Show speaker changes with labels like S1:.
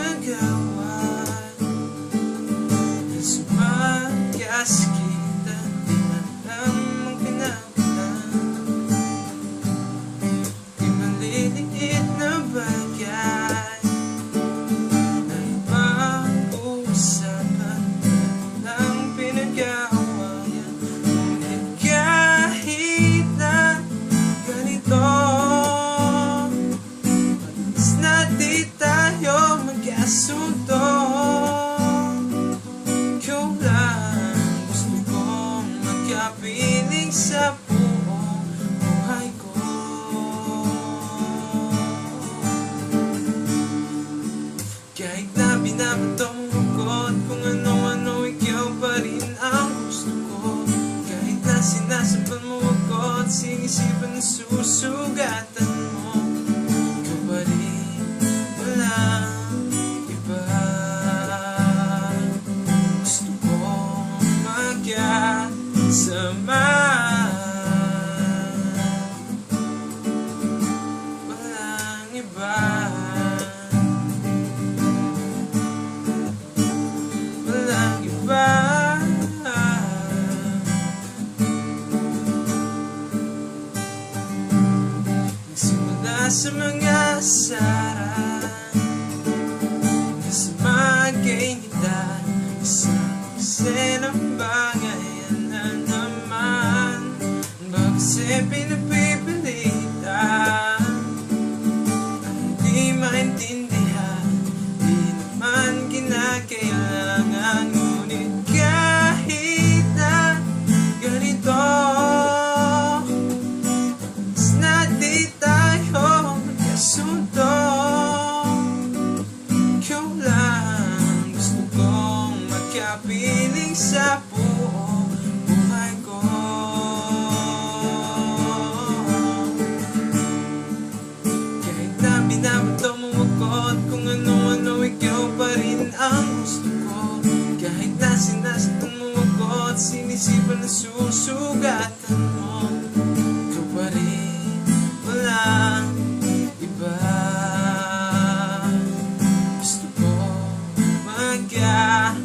S1: nagawa na sumagas kita, di na lang ang pinapalan. Di maliliit na bagay ay mauusapan na lang pinag-aawayan. Ngunit kahit na ganito, madalas na di tayo mag-asunto. Ikaw lang gusto kong magkapiling sa buong buhay ko. Kahit na binabato mo ako at kung ano-ano, ikaw pa rin ang gusto ko. Kahit na sinasapan mo ako at sinisipan na susugatan mo, ikaw pa rin, walang iba. Gusto kong magkasama, walang iba. Walang iba. Nagsimula sa mga asaran, sa mga kainitan, isang eksenang bagay na naman. Bakit kasi pinapipilitan ang hindi maintindihan, di naman kinakailangan. Ngunit kahit na ganito, mas na di tayo magkasunto. Ikaw lang gusto kong magkapiling sa buong buhay ko. Kahit na binabato mo ako at kung ano-ano, ikaw pa rin ang gusto ko. Kahit na sinasaktan mo ako at sinisipan na susugatan mo, ikaw pa rin, walang iba. Gusto ko magkasama,